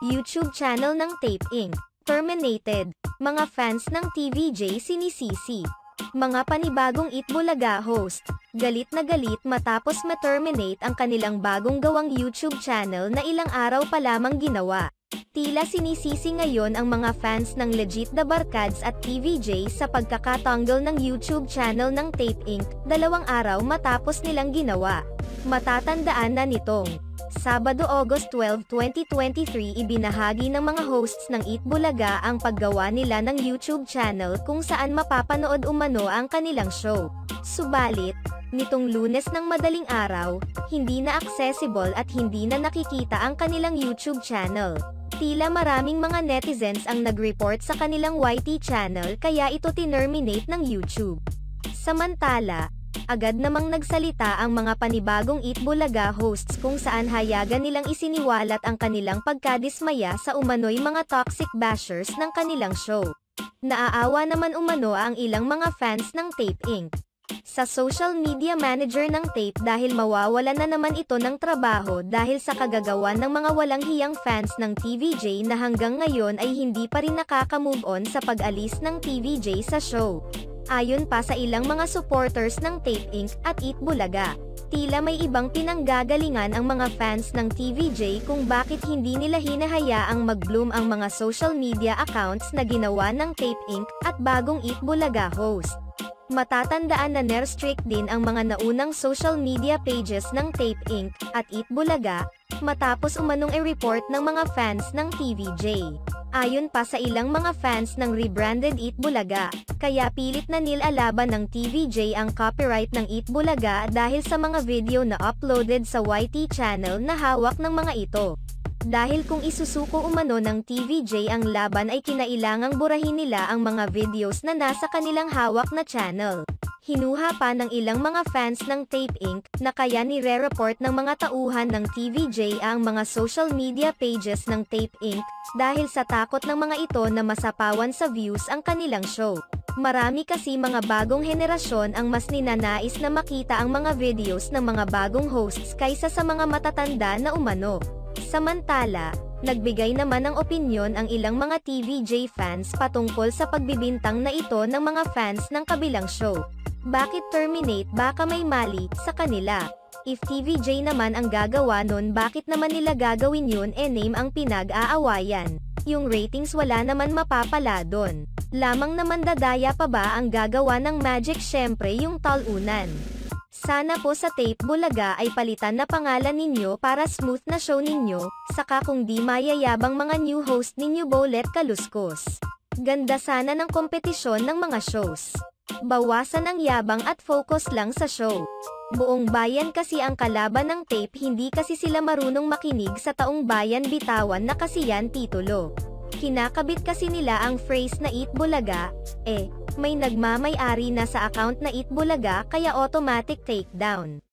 YouTube channel ng Tape Inc. Terminated. Mga fans ng TVJ sinisisi. Mga panibagong Itbulaga host. Galit na galit matapos ma-terminate ang kanilang bagong gawang YouTube channel na ilang araw pa lamang ginawa. Tila sinisisi ngayon ang mga fans ng Legit The Barkads at TVJ sa pagkakatanggal ng YouTube channel ng Tape Inc. 2 araw matapos nilang ginawa. Matatandaan na nitong Sabado, August 12, 2023 ibinahagi ng mga hosts ng Itbulaga ang paggawa nila ng YouTube channel kung saan mapapanood umano ang kanilang show. Subalit, nitong Lunes ng madaling araw, hindi na accessible at hindi na nakikita ang kanilang YouTube channel. Tila maraming mga netizens ang nag-report sa kanilang YT channel kaya ito tinerminate ng YouTube. Samantala, agad namang nagsalita ang mga panibagong Itbulaga hosts kung saan hayagan nilang isiniwalat ang kanilang pagkadismaya sa umano'y mga toxic bashers ng kanilang show. Naaawa naman umano ang ilang mga fans ng Tape Inc. sa social media manager ng Tape dahil mawawalan na naman ito ng trabaho dahil sa kagagawan ng mga walang hiyang fans ng TVJ na hanggang ngayon ay hindi pa rin nakaka-move on sa pag-alis ng TVJ sa show. Ayon pa sa ilang mga supporters ng Tape Inc. at Itbulaga, tila may ibang pinanggagalingan ang mga fans ng TVJ kung bakit hindi nila hinahayaang mag-bloom ang mga social media accounts na ginawa ng Tape Inc. at bagong Itbulaga host. Matatandaan na nerestrict din ang mga naunang social media pages ng Tape Inc. at Itbulaga, matapos umanong i-report ng mga fans ng TVJ. Ayon pa sa ilang mga fans ng rebranded Itbulaga, kaya pilit na nilalaban ng TVJ ang copyright ng Itbulaga dahil sa mga video na uploaded sa YT channel na hawak ng mga ito. Dahil kung isusuko umano ng TVJ ang laban ay kinailangang burahin nila ang mga videos na nasa kanilang hawak na channel. Hinuha pa ng ilang mga fans ng Tape Inc. na kaya nire-report ng mga tauhan ng TVJ ang mga social media pages ng Tape Inc. dahil sa takot ng mga ito na masapawan sa views ang kanilang show. Marami kasi mga bagong henerasyon ang mas ninanais na makita ang mga videos ng mga bagong hosts kaysa sa mga matatanda na umano. Samantala, nagbigay naman ng opinyon ang ilang mga TVJ fans patungkol sa pagbibintang na ito ng mga fans ng kabilang show. Bakit terminate? Baka may mali sa kanila. If TVJ naman ang gagawa nun, bakit naman nila gagawin yun? Name ang pinag-aawayan. Yung ratings wala naman mapapala dun. Lamang naman dadaya pa ba ang gagawa ng magic? Syempre yung talunan. Sana po sa Tape Bulaga ay palitan na pangalan ninyo para smooth na show ninyo, saka kung di mayayabang mga new host ninyo Bolet Kaluskos. Ganda sana ng kompetisyon ng mga shows. Bawasan ang yabang at focus lang sa show. Buong bayan kasi ang kalaban ng Tape, hindi kasi sila marunong makinig sa taong bayan, bitawan na kasi yan titulo. Kinakabit kasi nila ang phrase na Itbulaga, may nagmamay-ari na sa account na Itbulaga kaya automatic takedown.